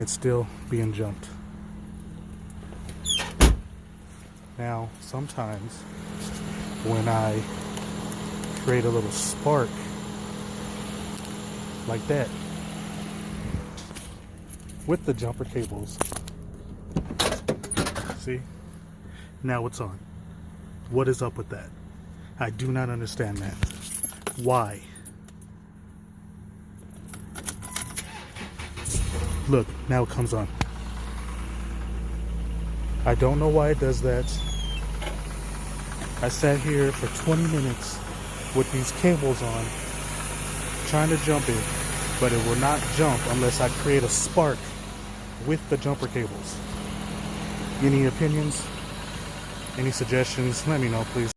It's still being jumped. Now, sometimes when I create a little spark like that with the jumper cables, see, now it's on. What is up with that? I do not understand that. Why? Look, now it comes on. I don't know why it does that. I sat here for 20 minutes with these cables on, trying to jump it, but it will not jump unless I create a spark with the jumper cables. Any opinions? Any suggestions? Let me know, please.